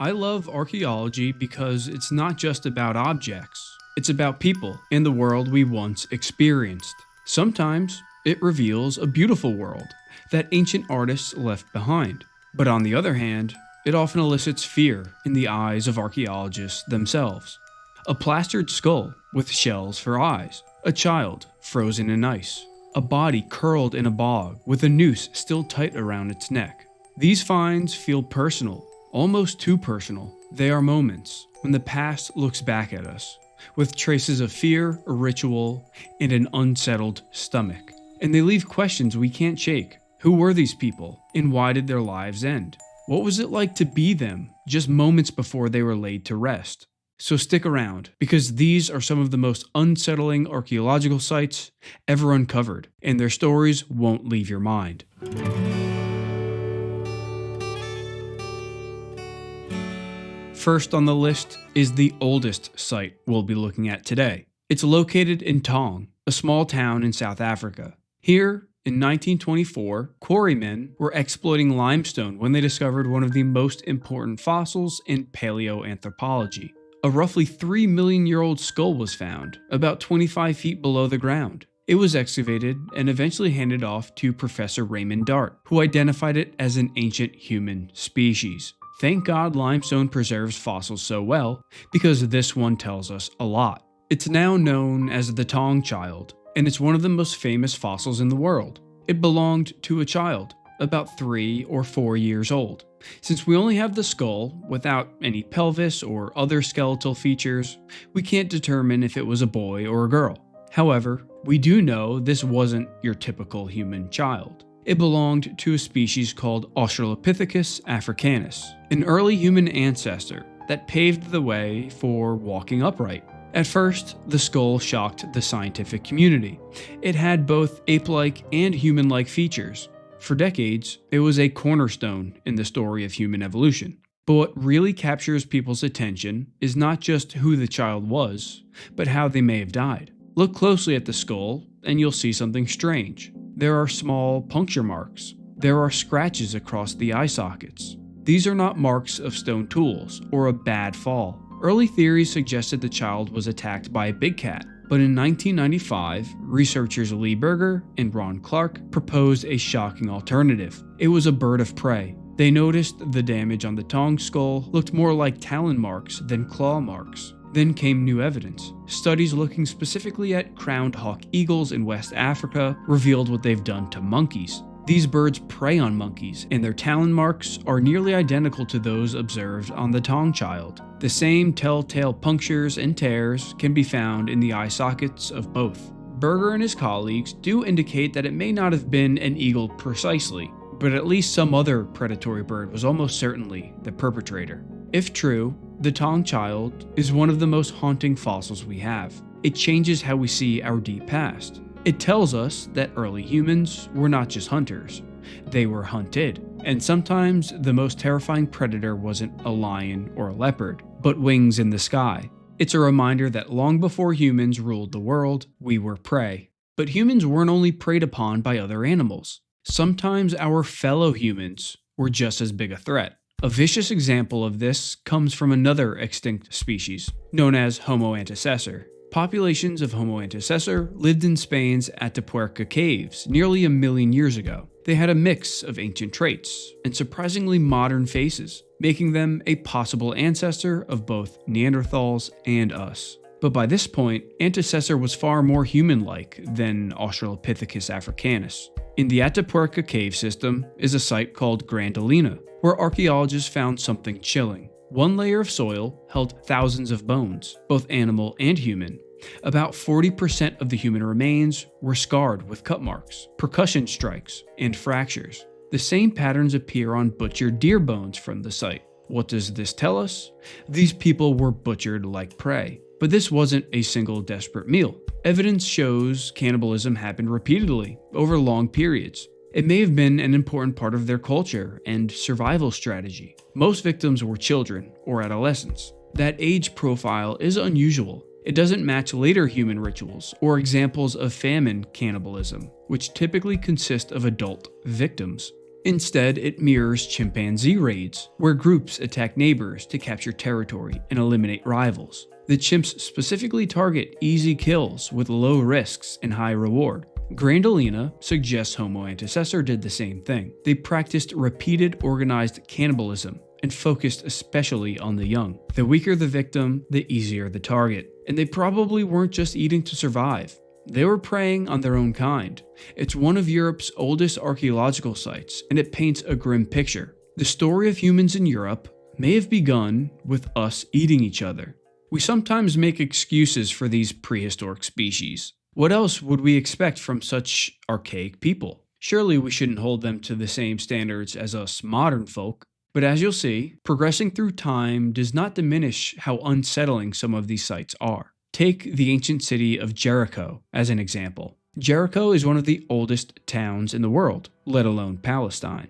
I love archaeology because it's not just about objects. It's about people and the world we once experienced. Sometimes it reveals a beautiful world that ancient artists left behind. But on the other hand, it often elicits fear in the eyes of archaeologists themselves. A plastered skull with shells for eyes, a child frozen in ice, a body curled in a bog with a noose still tight around its neck. These finds feel personal, almost too personal. They are moments when the past looks back at us, with traces of fear, a ritual, and an unsettled stomach. And they leave questions we can't shake. Who were these people, and why did their lives end? What was it like to be them just moments before they were laid to rest? So stick around, because these are some of the most unsettling archaeological sites ever uncovered, and their stories won't leave your mind. First on the list is the oldest site we'll be looking at today. It's located in Taung, a small town in South Africa. Here, in 1924, quarrymen were exploiting limestone when they discovered one of the most important fossils in paleoanthropology. A roughly 3 million year old skull was found, about 25 feet below the ground. It was excavated and eventually handed off to Professor Raymond Dart, who identified it as an ancient human species. Thank God limestone preserves fossils so well, because this one tells us a lot. It's now known as the Taung child, and it's one of the most famous fossils in the world. It belonged to a child, about 3 or 4 years old. Since we only have the skull, without any pelvis or other skeletal features, we can't determine if it was a boy or a girl. However, we do know this wasn't your typical human child. It belonged to a species called Australopithecus africanus, an early human ancestor that paved the way for walking upright. At first, the skull shocked the scientific community. It had both ape-like and human-like features. For decades, it was a cornerstone in the story of human evolution. But what really captures people's attention is not just who the child was, but how they may have died. Look closely at the skull, and you'll see something strange. There are small puncture marks. There are scratches across the eye sockets. These are not marks of stone tools or a bad fall. Early theories suggested the child was attacked by a big cat, but in 1995, researchers Lee Berger and Ron Clark proposed a shocking alternative. It was a bird of prey. They noticed the damage on the Taung skull looked more like talon marks than claw marks. Then came new evidence. Studies looking specifically at crowned hawk eagles in West Africa revealed what they've done to monkeys. These birds prey on monkeys, and their talon marks are nearly identical to those observed on the Taung child. The same telltale punctures and tears can be found in the eye sockets of both. Berger and his colleagues do indicate that it may not have been an eagle precisely, but at least some other predatory bird was almost certainly the perpetrator. If true, the Taung child is one of the most haunting fossils we have. It changes how we see our deep past. It tells us that early humans were not just hunters, they were hunted. And sometimes the most terrifying predator wasn't a lion or a leopard, but wings in the sky. It's a reminder that long before humans ruled the world, we were prey. But humans weren't only preyed upon by other animals. Sometimes our fellow humans were just as big a threat. A vicious example of this comes from another extinct species, known as Homo antecessor. Populations of Homo antecessor lived in Spain's Atapuerca caves nearly 1 million years ago. They had a mix of ancient traits and surprisingly modern faces, making them a possible ancestor of both Neanderthals and us. But by this point, Antecessor was far more human-like than Australopithecus africanus. In the Atapuerca cave system is a site called Grandalina, where archaeologists found something chilling. One layer of soil held thousands of bones, both animal and human. About 40% of the human remains were scarred with cut marks, percussion strikes, and fractures. The same patterns appear on butchered deer bones from the site. What does this tell us? These people were butchered like prey. But this wasn't a single desperate meal. Evidence shows cannibalism happened repeatedly over long periods. It may have been an important part of their culture and survival strategy. Most victims were children or adolescents. That age profile is unusual. It doesn't match later human rituals or examples of famine cannibalism, which typically consist of adult victims. Instead, it mirrors chimpanzee raids, where groups attack neighbors to capture territory and eliminate rivals. The chimps specifically target easy kills with low risks and high reward. Grandolina suggests Homo Antecessor did the same thing. They practiced repeated organized cannibalism and focused especially on the young. The weaker the victim, the easier the target. And they probably weren't just eating to survive. They were preying on their own kind. It's one of Europe's oldest archaeological sites, and it paints a grim picture. The story of humans in Europe may have begun with us eating each other. We sometimes make excuses for these prehistoric species. What else would we expect from such archaic people? Surely we shouldn't hold them to the same standards as us modern folk. But as you'll see, progressing through time does not diminish how unsettling some of these sites are. Take the ancient city of Jericho as an example. Jericho is one of the oldest towns in the world, let alone Palestine.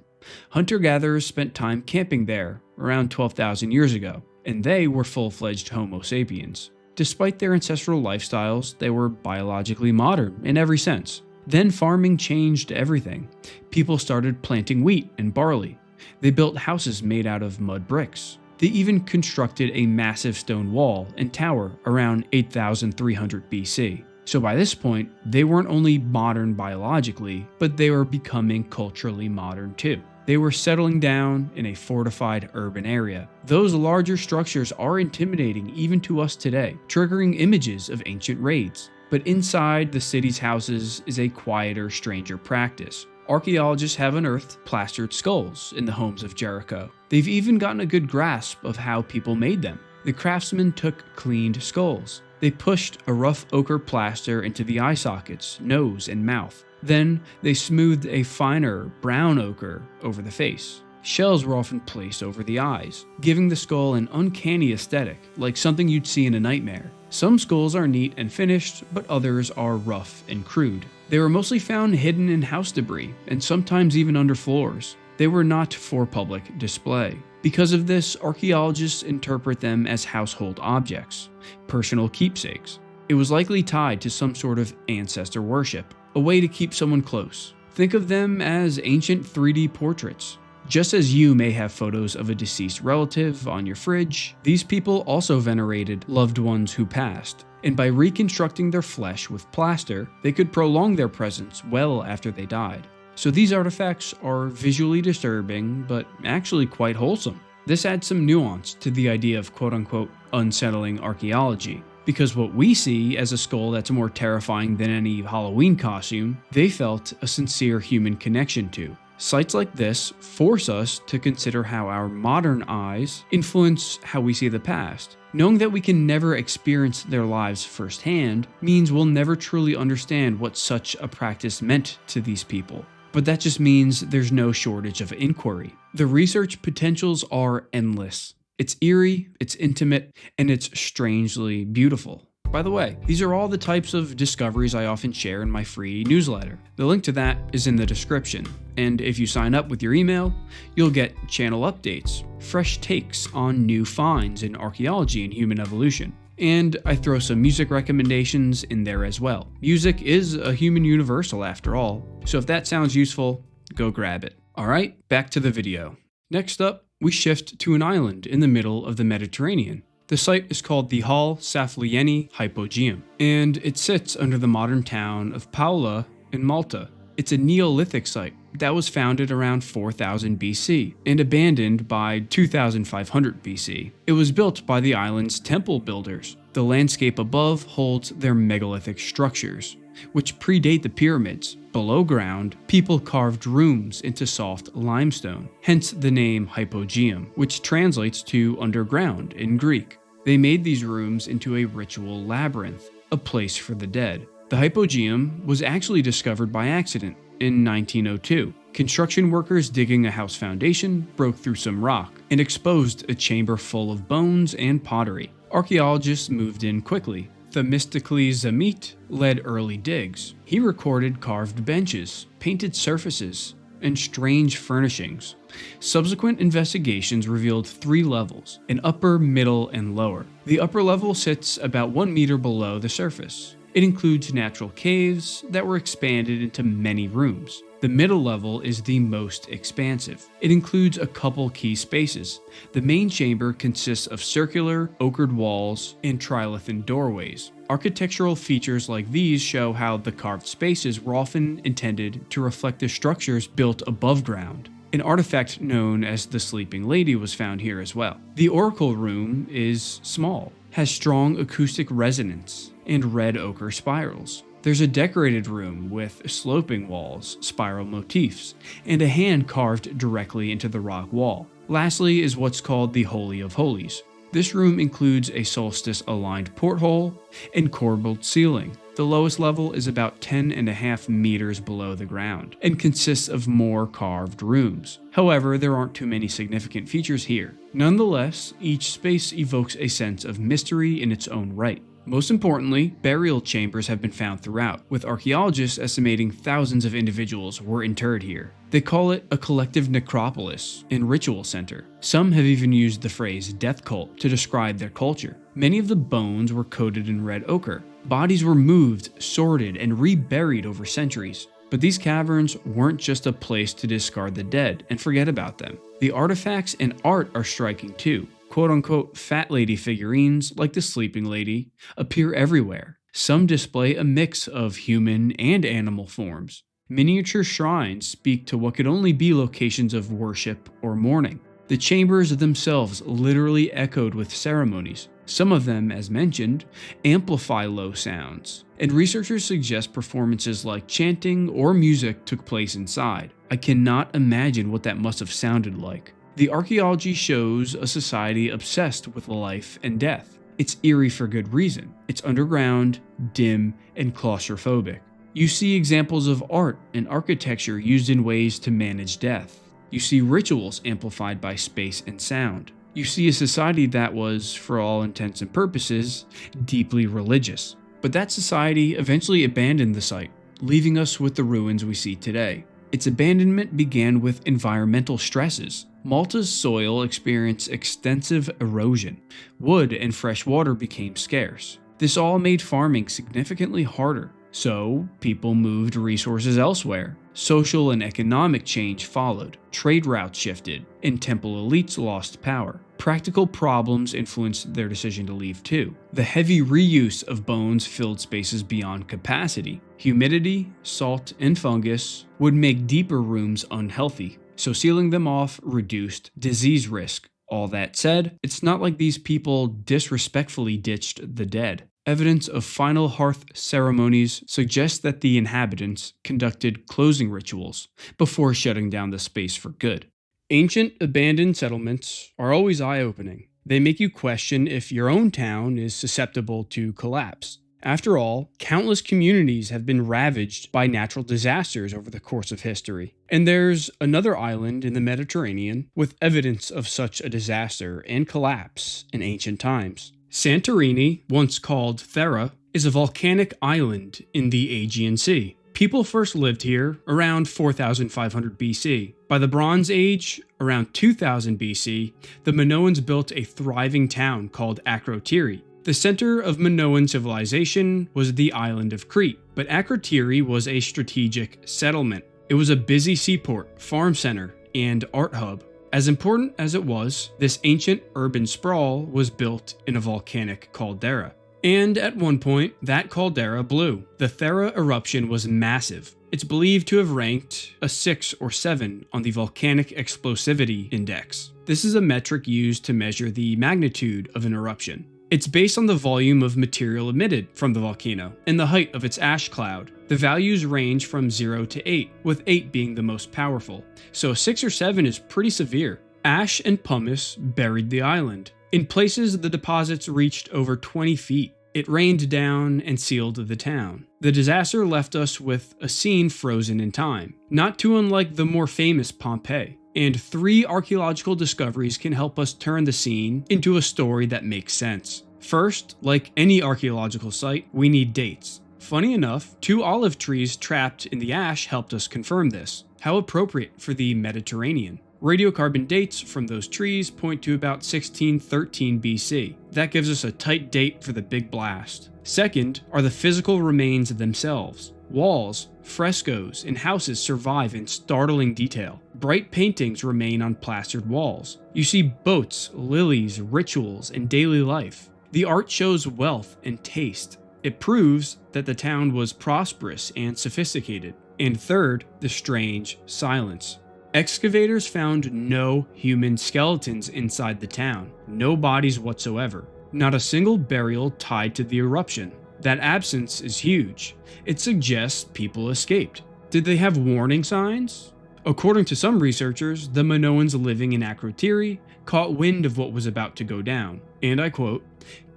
Hunter-gatherers spent time camping there around 12,000 years ago, and they were full-fledged Homo sapiens. Despite their ancestral lifestyles, they were biologically modern in every sense. Then farming changed everything. People started planting wheat and barley. They built houses made out of mud bricks. They even constructed a massive stone wall and tower around 8,300 BC. So by this point, they weren't only modern biologically, but they were becoming culturally modern too. They were settling down in a fortified urban area. Those larger structures are intimidating even to us today, triggering images of ancient raids. But inside the city's houses is a quieter, stranger practice. Archaeologists have unearthed plastered skulls in the homes of Jericho. They've even gotten a good grasp of how people made them. The craftsmen took cleaned skulls. They pushed a rough ochre plaster into the eye sockets, nose, and mouth. Then they smoothed a finer brown ochre over the face. Shells were often placed over the eyes, giving the skull an uncanny aesthetic, like something you'd see in a nightmare. Some skulls are neat and finished, but others are rough and crude. They were mostly found hidden in house debris, and sometimes even under floors. They were not for public display. Because of this, archaeologists interpret them as household objects, personal keepsakes. It was likely tied to some sort of ancestor worship, a way to keep someone close. Think of them as ancient 3D portraits. Just as you may have photos of a deceased relative on your fridge, these people also venerated loved ones who passed. And by reconstructing their flesh with plaster, they could prolong their presence well after they died. So these artifacts are visually disturbing, but actually quite wholesome. This adds some nuance to the idea of quote-unquote unsettling archaeology, because what we see as a skull that's more terrifying than any Halloween costume, they felt a sincere human connection to. Sites like this force us to consider how our modern eyes influence how we see the past. Knowing that we can never experience their lives firsthand means we'll never truly understand what such a practice meant to these people. But that just means there's no shortage of inquiry. The research potentials are endless. It's eerie, it's intimate, and it's strangely beautiful. By the way, these are all the types of discoveries I often share in my free newsletter. The link to that is in the description, and if you sign up with your email, you'll get channel updates, fresh takes on new finds in archaeology and human evolution. And I throw some music recommendations in there as well. Music is a human universal after all, so if that sounds useful, go grab it. Alright, back to the video. Next up, we shift to an island in the middle of the Mediterranean. The site is called the Ħal-Saflieni Hypogeum, and it sits under the modern town of Paola in Malta. It's a Neolithic site that was founded around 4000 BC and abandoned by 2500 BC. It was built by the island's temple builders. The landscape above holds their megalithic structures, which predate the pyramids. Below ground, people carved rooms into soft limestone, hence the name Hypogeum, which translates to underground in Greek. They made these rooms into a ritual labyrinth, a place for the dead. The Hypogeum was actually discovered by accident in 1902. Construction workers digging a house foundation broke through some rock and exposed a chamber full of bones and pottery. Archaeologists moved in quickly. Themistocles Zamit led early digs. He recorded carved benches, painted surfaces, and strange furnishings. Subsequent investigations revealed 3 levels, an upper, middle, and lower. The upper level sits about 1 meter below the surface. It includes natural caves that were expanded into many rooms. The middle level is the most expansive. It includes a couple key spaces. The main chamber consists of circular, ochred walls and trilithon doorways. Architectural features like these show how the carved spaces were often intended to reflect the structures built above ground. An artifact known as the Sleeping Lady was found here as well. The oracle room is small, has strong acoustic resonance, and red ochre spirals. There's a decorated room with sloping walls, spiral motifs, and a hand carved directly into the rock wall. Lastly is what's called the Holy of Holies. This room includes a solstice-aligned porthole and corbelled ceiling. The lowest level is about 10.5 meters below the ground and consists of more carved rooms. However, there aren't too many significant features here. Nonetheless, each space evokes a sense of mystery in its own right. Most importantly, burial chambers have been found throughout, with archaeologists estimating thousands of individuals were interred here. They call it a collective necropolis and ritual center. Some have even used the phrase death cult to describe their culture. Many of the bones were coated in red ochre. Bodies were moved, sorted, and reburied over centuries. But these caverns weren't just a place to discard the dead and forget about them. The artifacts and art are striking too. Quote-unquote fat lady figurines, like the Sleeping Lady, appear everywhere. Some display a mix of human and animal forms. Miniature shrines speak to what could only be locations of worship or mourning. The chambers themselves literally echoed with ceremonies. Some of them, as mentioned, amplify low sounds, and researchers suggest performances like chanting or music took place inside. I cannot imagine what that must have sounded like. The archaeology shows a society obsessed with life and death. It's eerie for good reason. It's underground, dim, and claustrophobic. You see examples of art and architecture used in ways to manage death. You see rituals amplified by space and sound. You see a society that was, for all intents and purposes, deeply religious. But that society eventually abandoned the site, leaving us with the ruins we see today. Its abandonment began with environmental stresses. Malta's soil experienced extensive erosion. Wood and fresh water became scarce. This all made farming significantly harder, so people moved resources elsewhere. Social and economic change followed. Trade routes shifted, and temple elites lost power. Practical problems influenced their decision to leave too. The heavy reuse of bones filled spaces beyond capacity. Humidity, salt, and fungus would make deeper rooms unhealthy, so sealing them off reduced disease risk. All that said, it's not like these people disrespectfully ditched the dead. Evidence of final hearth ceremonies suggests that the inhabitants conducted closing rituals before shutting down the space for good. Ancient abandoned settlements are always eye-opening. They make you question if your own town is susceptible to collapse. After all, countless communities have been ravaged by natural disasters over the course of history. And there's another island in the Mediterranean with evidence of such a disaster and collapse in ancient times. Santorini, once called Thera, is a volcanic island in the Aegean Sea. People first lived here around 4500 BC. By the Bronze Age, around 2000 BC, the Minoans built a thriving town called Akrotiri. The center of Minoan civilization was the island of Crete, but Akrotiri was a strategic settlement. It was a busy seaport, farm center, and art hub. As important as it was, this ancient urban sprawl was built in a volcanic caldera. And at one point, that caldera blew. The Thera eruption was massive. It's believed to have ranked a 6 or 7 on the Volcanic Explosivity Index. This is a metric used to measure the magnitude of an eruption. It's based on the volume of material emitted from the volcano and the height of its ash cloud. The values range from 0 to 8, with 8 being the most powerful, so 6 or 7 is pretty severe. Ash and pumice buried the island. In places, the deposits reached over 20 feet. It rained down and sealed the town. The disaster left us with a scene frozen in time, not too unlike the more famous Pompeii. And 3 archaeological discoveries can help us turn the scene into a story that makes sense. First, like any archaeological site, we need dates. Funny enough, 2 olive trees trapped in the ash helped us confirm this. How appropriate for the Mediterranean. Radiocarbon dates from those trees point to about 1613 BC. That gives us a tight date for the big blast. Second are the physical remains themselves. Walls, frescoes, and houses survive in startling detail. Bright paintings remain on plastered walls. You see boats, lilies, rituals, and daily life. The art shows wealth and taste. It proves that the town was prosperous and sophisticated. And third, the strange silence. Excavators found no human skeletons inside the town, no bodies whatsoever. Not a single burial tied to the eruption. That absence is huge. It suggests people escaped. Did they have warning signs? According to some researchers, the Minoans living in Akrotiri caught wind of what was about to go down, and I quote,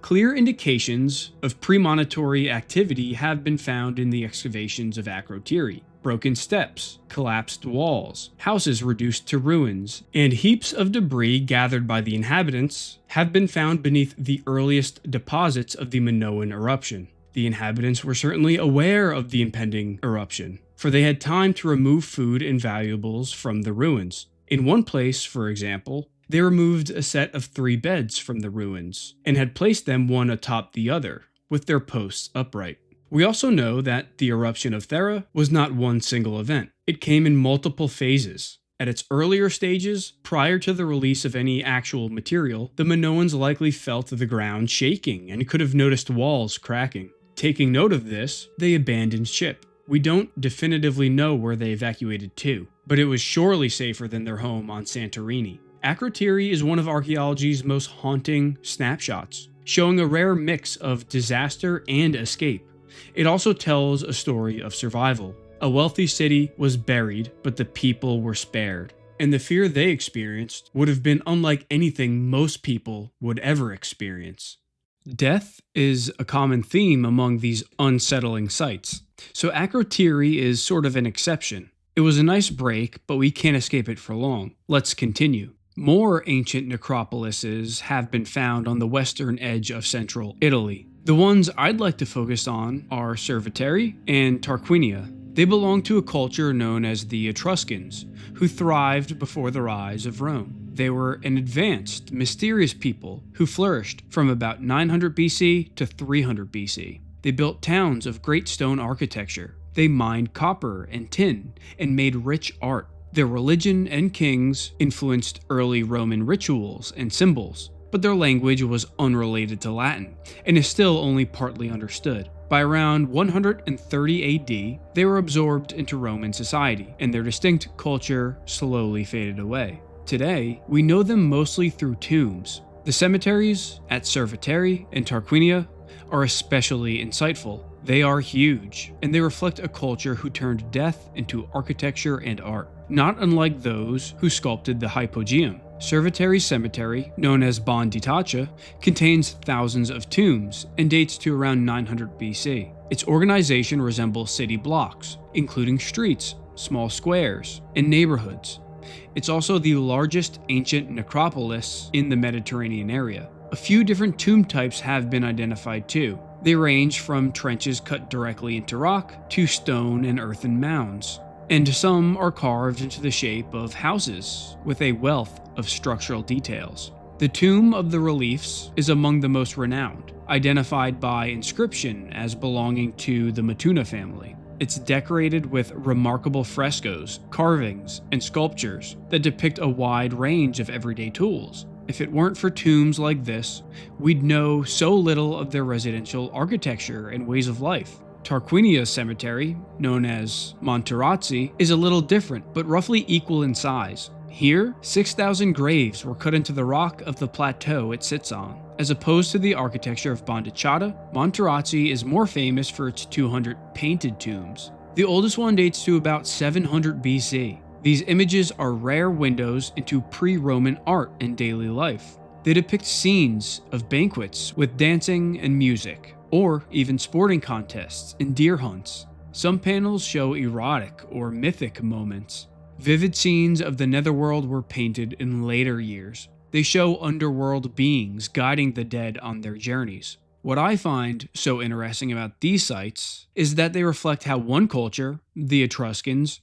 "Clear indications of premonitory activity have been found in the excavations of Akrotiri. Broken steps, collapsed walls, houses reduced to ruins, and heaps of debris gathered by the inhabitants have been found beneath the earliest deposits of the Minoan eruption." The inhabitants were certainly aware of the impending eruption, for they had time to remove food and valuables from the ruins. In one place, for example, they removed a set of 3 beds from the ruins, and had placed them one atop the other, with their posts upright. We also know that the eruption of Thera was not one single event. It came in multiple phases. At its earlier stages, prior to the release of any actual material, the Minoans likely felt the ground shaking and could have noticed walls cracking. Taking note of this, they abandoned ship. We don't definitively know where they evacuated to, but it was surely safer than their home on Santorini. Akrotiri is one of archaeology's most haunting snapshots, showing a rare mix of disaster and escape. It also tells a story of survival. A wealthy city was buried, but the people were spared, and the fear they experienced would have been unlike anything most people would ever experience. Death is a common theme among these unsettling sites, so Akrotiri is sort of an exception. It was a nice break, but we can't escape it for long. Let's continue. More ancient necropolises have been found on the western edge of central Italy. The ones I'd like to focus on are Cerveteri and Tarquinia. They belong to a culture known as the Etruscans, who thrived before the rise of Rome. They were an advanced, mysterious people who flourished from about 900 BC to 300 BC. They built towns of great stone architecture. They mined copper and tin and made rich art. Their religion and kings influenced early Roman rituals and symbols, but their language was unrelated to Latin and is still only partly understood. By around 130 AD, they were absorbed into Roman society, and their distinct culture slowly faded away. Today, we know them mostly through tombs. The cemeteries at Cerveteri and Tarquinia are especially insightful. They are huge, and they reflect a culture who turned death into architecture and art, not unlike those who sculpted the Hypogeum. Cerveteri Cemetery, known as Bon di Taccia, contains thousands of tombs and dates to around 900 BC. Its organization resembles city blocks, including streets, small squares, and neighborhoods. It's also the largest ancient necropolis in the Mediterranean area. A few different tomb types have been identified too. They range from trenches cut directly into rock to stone and earthen mounds, and some are carved into the shape of houses with a wealth of structural details. The Tomb of the Reliefs is among the most renowned, identified by inscription as belonging to the Matuna family. It's decorated with remarkable frescoes, carvings, and sculptures that depict a wide range of everyday tools. If it weren't for tombs like this, we'd know so little of their residential architecture and ways of life. Tarquinia Cemetery, known as Monterazzi, is a little different, but roughly equal in size. Here, 6,000 graves were cut into the rock of the plateau it sits on. As opposed to the architecture of Bondicciata, Monterazzi is more famous for its 200 painted tombs. The oldest one dates to about 700 BC. These images are rare windows into pre-Roman art and daily life. They depict scenes of banquets with dancing and music, or even sporting contests and deer hunts. Some panels show erotic or mythic moments. Vivid scenes of the netherworld were painted in later years. They show underworld beings guiding the dead on their journeys. What I find so interesting about these sites is that they reflect how one culture, the Etruscans,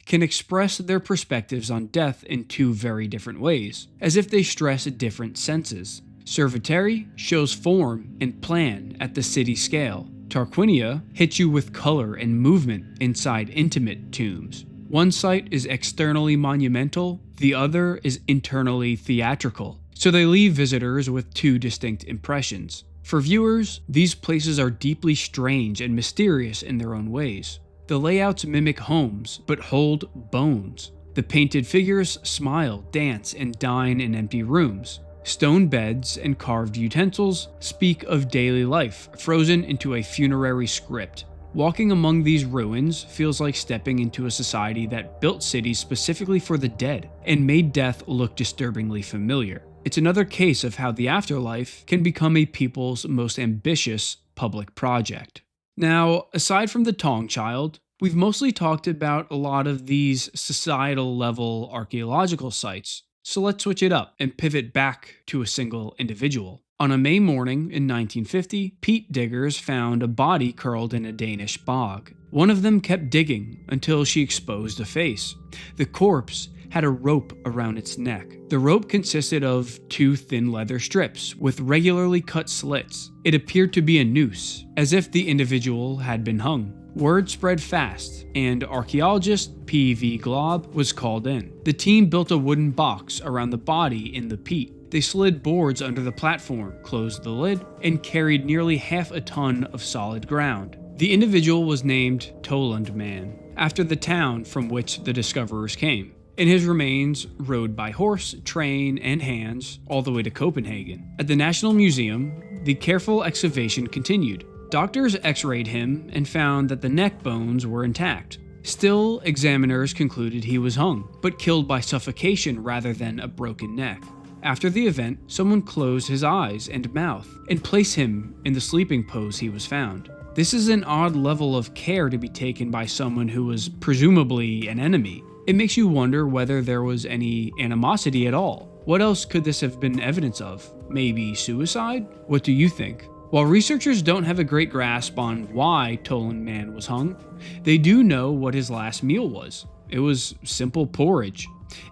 can express their perspectives on death in two very different ways, as if they stress different senses. Cerveteri shows form and plan at the city scale. Tarquinia hits you with color and movement inside intimate tombs. One site is externally monumental, the other is internally theatrical, so they leave visitors with two distinct impressions. For viewers, these places are deeply strange and mysterious in their own ways. The layouts mimic homes, but hold bones. The painted figures smile, dance, and dine in empty rooms. Stone beds and carved utensils speak of daily life, frozen into a funerary script. Walking among these ruins feels like stepping into a society that built cities specifically for the dead and made death look disturbingly familiar. It's another case of how the afterlife can become a people's most ambitious public project. Now, aside from the Taung child, we've mostly talked about a lot of these societal level archaeological sites, so let's switch it up and pivot back to a single individual. On a May morning in 1950, peat diggers found a body curled in a Danish bog. One of them kept digging until she exposed a face. The corpse had a rope around its neck. The rope consisted of two thin leather strips with regularly cut slits. It appeared to be a noose, as if the individual had been hung. Word spread fast, and archaeologist P.V. Glob was called in. The team built a wooden box around the body in the peat. They slid boards under the platform, closed the lid, and carried nearly half a ton of solid ground. The individual was named Tollund Man, after the town from which the discoverers came. And his remains rode by horse, train, and hands all the way to Copenhagen. At the National Museum, the careful excavation continued. Doctors x-rayed him and found that the neck bones were intact. Still, examiners concluded he was hung, but killed by suffocation rather than a broken neck. After the event, someone closed his eyes and mouth and placed him in the sleeping pose he was found. This is an odd level of care to be taken by someone who was presumably an enemy. It makes you wonder whether there was any animosity at all. What else could this have been evidence of? Maybe suicide? What do you think? While researchers don't have a great grasp on why Tollund Man was hung, they do know what his last meal was. It was simple porridge.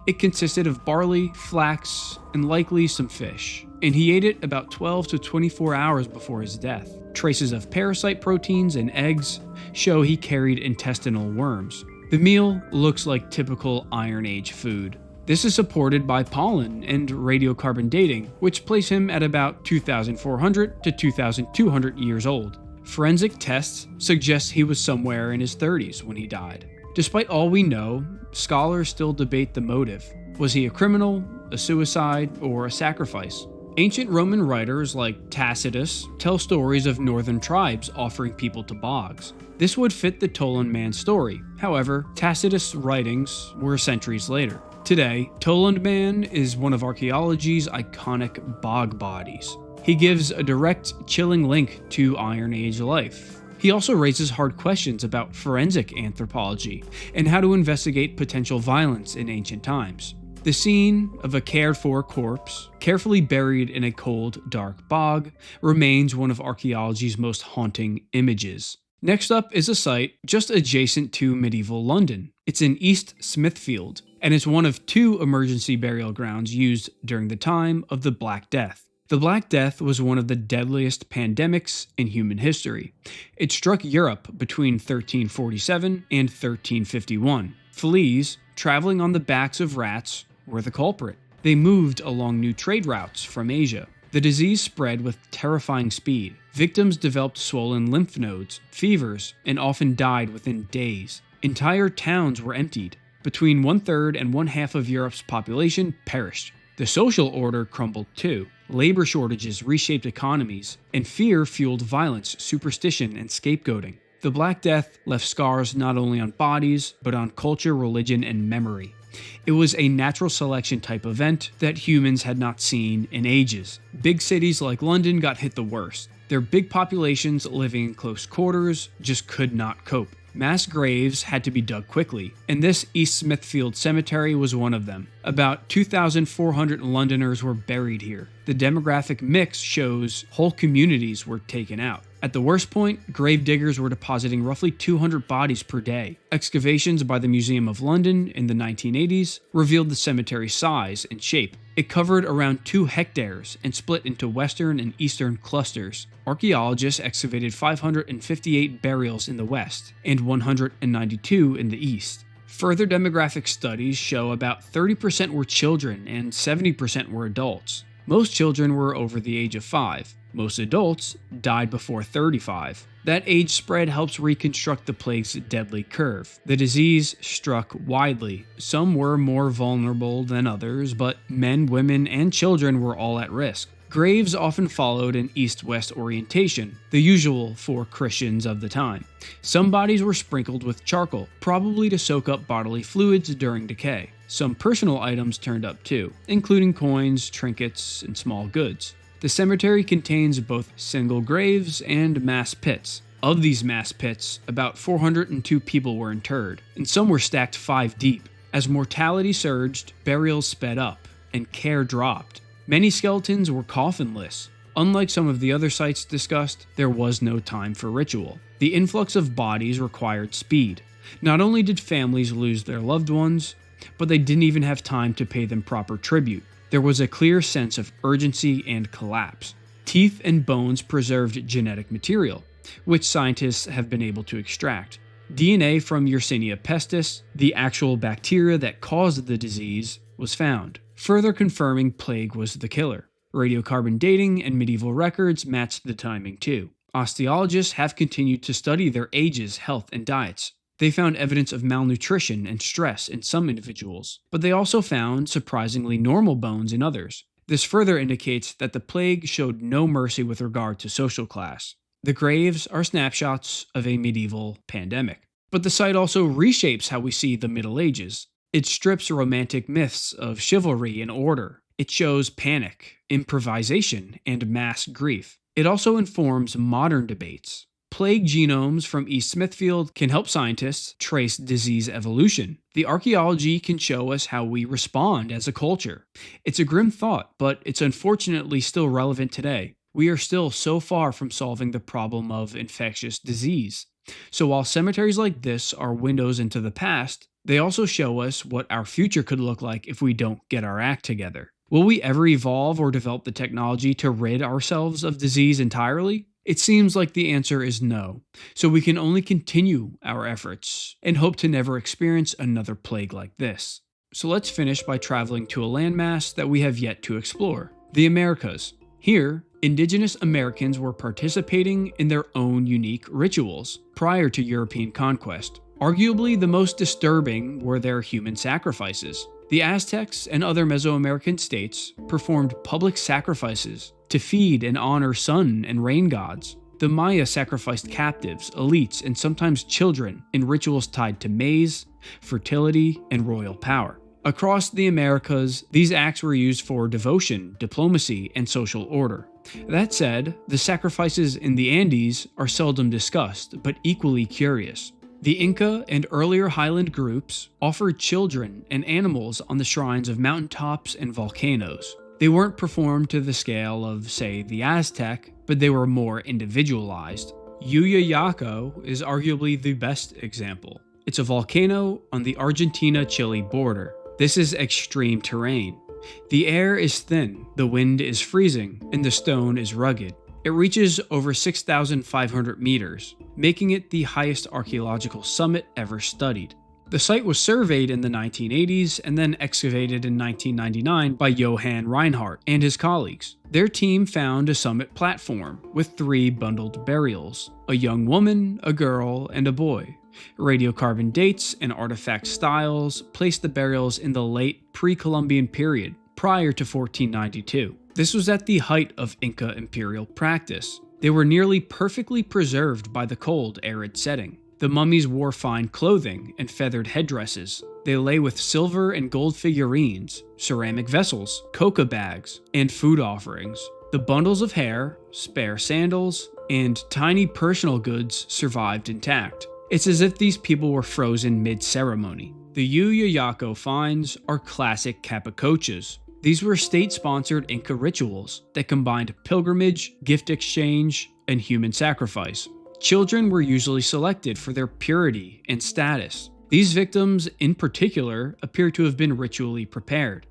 It consisted of barley, flax, and likely some fish, and he ate it about 12 to 24 hours before his death. Traces of parasite proteins and eggs show he carried intestinal worms. The meal looks like typical Iron Age food. This is supported by pollen and radiocarbon dating, which place him at about 2,400 to 2,200 years old. Forensic tests suggest he was somewhere in his 30s when he died. Despite all we know, scholars still debate the motive. Was he a criminal, a suicide, or a sacrifice? Ancient Roman writers like Tacitus tell stories of northern tribes offering people to bogs. This would fit the Tollund Man story. However, Tacitus' writings were centuries later. Today, Tollund Man is one of archaeology's iconic bog bodies. He gives a direct, chilling link to Iron Age life. He also raises hard questions about forensic anthropology and how to investigate potential violence in ancient times. The scene of a cared-for corpse, carefully buried in a cold, dark bog, remains one of archaeology's most haunting images. Next up is a site just adjacent to medieval London. It's in East Smithfield, and it's one of two emergency burial grounds used during the time of the Black Death. The Black Death was one of the deadliest pandemics in human history. It struck Europe between 1347 and 1351. Fleas, traveling on the backs of rats, were the culprit. They moved along new trade routes from Asia. The disease spread with terrifying speed. Victims developed swollen lymph nodes, fevers, and often died within days. Entire towns were emptied. Between 1/3 and 1/2 of Europe's population perished. The social order crumbled too. Labor shortages reshaped economies, and fear fueled violence, superstition, and scapegoating. The Black Death left scars not only on bodies, but on culture, religion, and memory. It was a natural selection type event that humans had not seen in ages. Big cities like London got hit the worst. Their big populations living in close quarters just could not cope. Mass graves had to be dug quickly, and this East Smithfield Cemetery was one of them. About 2,400 Londoners were buried here. The demographic mix shows whole communities were taken out. At the worst point, grave diggers were depositing roughly 200 bodies per day. Excavations by the Museum of London in the 1980s revealed the cemetery's size and shape. It covered around 2 hectares and split into western and eastern clusters. Archaeologists excavated 558 burials in the west and 192 in the east. Further demographic studies show about 30% were children and 70% were adults. Most children were over the age of 5. Most adults died before 35. That age spread helps reconstruct the plague's deadly curve. The disease struck widely. Some were more vulnerable than others, but men, women, and children were all at risk. Graves often followed an east-west orientation, the usual for Christians of the time. Some bodies were sprinkled with charcoal, probably to soak up bodily fluids during decay. Some personal items turned up too, including coins, trinkets, and small goods. The cemetery contains both single graves and mass pits. Of these mass pits, about 402 people were interred, and some were stacked 5 deep. As mortality surged, burials sped up, and care dropped. Many skeletons were coffinless. Unlike some of the other sites discussed, there was no time for ritual. The influx of bodies required speed. Not only did families lose their loved ones, but they didn't even have time to pay them proper tribute. There was a clear sense of urgency and collapse. Teeth and bones preserved genetic material, which scientists have been able to extract. DNA from Yersinia pestis, the actual bacteria that caused the disease, was found, further confirming plague was the killer. Radiocarbon dating and medieval records matched the timing too. Osteologists have continued to study their ages, health, and diets. They found evidence of malnutrition and stress in some individuals, but they also found surprisingly normal bones in others. This further indicates that the plague showed no mercy with regard to social class. The graves are snapshots of a medieval pandemic. But the site also reshapes how we see the Middle Ages. It strips romantic myths of chivalry and order. It shows panic, improvisation, and mass grief. It also informs modern debates. Plague genomes from East Smithfield can help scientists trace disease evolution. The archaeology can show us how we respond as a culture. It's a grim thought, but it's unfortunately still relevant today. We are still so far from solving the problem of infectious disease. So while cemeteries like this are windows into the past, they also show us what our future could look like if we don't get our act together. Will we ever evolve or develop the technology to rid ourselves of disease entirely? It seems like the answer is no, so we can only continue our efforts and hope to never experience another plague like this. So let's finish by traveling to a landmass that we have yet to explore, the Americas. Here, indigenous Americans were participating in their own unique rituals prior to European conquest. Arguably the most disturbing were their human sacrifices. The Aztecs and other Mesoamerican states performed public sacrifices to feed and honor sun and rain gods. The Maya sacrificed captives, elites, and sometimes children in rituals tied to maize, fertility, and royal power. Across the Americas, these acts were used for devotion, diplomacy, and social order. That said, the sacrifices in the Andes are seldom discussed, but equally curious. The Inca and earlier highland groups offered children and animals on the shrines of mountaintops and volcanoes. They weren't performed to the scale of, say, the Aztec, but they were more individualized. Llullaillaco is arguably the best example. It's a volcano on the Argentina-Chile border. This is extreme terrain. The air is thin, the wind is freezing, and the stone is rugged. It reaches over 6,500 meters, making it the highest archaeological summit ever studied. The site was surveyed in the 1980s and then excavated in 1999 by Johann Reinhardt and his colleagues. Their team found a summit platform with 3 bundled burials: a young woman, a girl, and a boy. Radiocarbon dates and artifact styles placed the burials in the late pre-Columbian period, prior to 1492. This was at the height of Inca imperial practice. They were nearly perfectly preserved by the cold, arid setting. The mummies wore fine clothing and feathered headdresses. They lay with silver and gold figurines, ceramic vessels, coca bags, and food offerings. The bundles of hair, spare sandals, and tiny personal goods survived intact. It's as if these people were frozen mid-ceremony. The Llullaillaco finds are classic capacochas. These were state-sponsored Inca rituals that combined pilgrimage, gift exchange, and human sacrifice. Children were usually selected for their purity and status. These victims, in particular, appear to have been ritually prepared.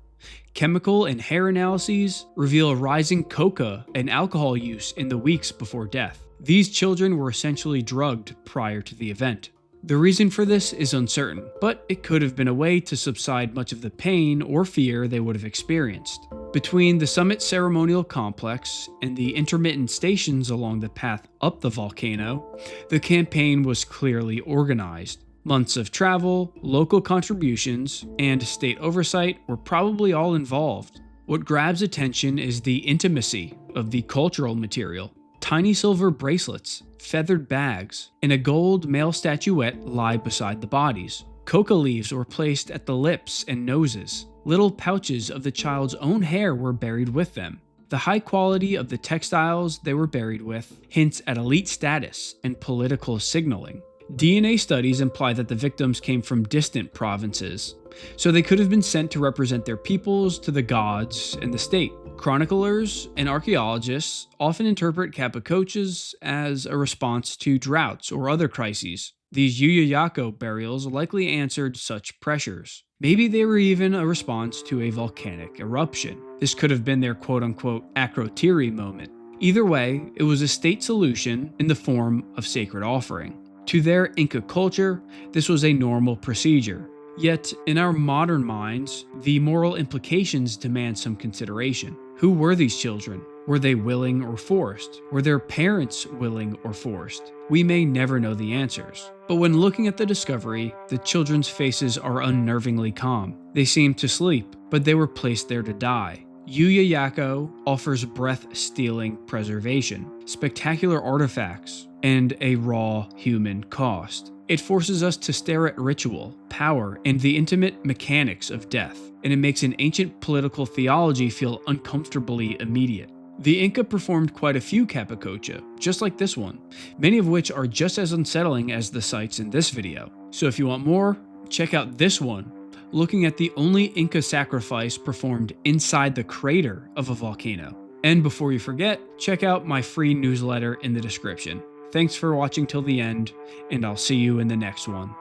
Chemical and hair analyses reveal rising coca and alcohol use in the weeks before death. These children were essentially drugged prior to the event. The reason for this is uncertain, but it could have been a way to subside much of the pain or fear they would have experienced. Between the summit ceremonial complex and the intermittent stations along the path up the volcano, the campaign was clearly organized. Months of travel, local contributions, and state oversight were probably all involved. What grabs attention is the intimacy of the cultural material. Tiny silver bracelets, feathered bags, and a gold male statuette lie beside the bodies. Coca leaves were placed at the lips and noses. Little pouches of the child's own hair were buried with them. The high quality of the textiles they were buried with hints at elite status and political signaling. DNA studies imply that the victims came from distant provinces, so they could have been sent to represent their peoples to the gods and the state. Chroniclers and archaeologists often interpret capacoches as a response to droughts or other crises. These Llullaillaco burials likely answered such pressures. Maybe they were even a response to a volcanic eruption. This could have been their quote-unquote Akrotiri moment. Either way, it was a state solution in the form of sacred offering. To their Inca culture, this was a normal procedure. Yet, in our modern minds, the moral implications demand some consideration. Who were these children? Were they willing or forced? Were their parents willing or forced? We may never know the answers. But when looking at the discovery, the children's faces are unnervingly calm. They seem to sleep, but they were placed there to die. Llullaillaco offers breath-stealing preservation, spectacular artifacts, and a raw human cost. It forces us to stare at ritual, power, and the intimate mechanics of death, and it makes an ancient political theology feel uncomfortably immediate. The Inca performed quite a few capacocha, just like this one, many of which are just as unsettling as the sites in this video. So if you want more, check out this one, looking at the only Inca sacrifice performed inside the crater of a volcano. And before you forget, check out my free newsletter in the description. Thanks for watching till the end, and I'll see you in the next one.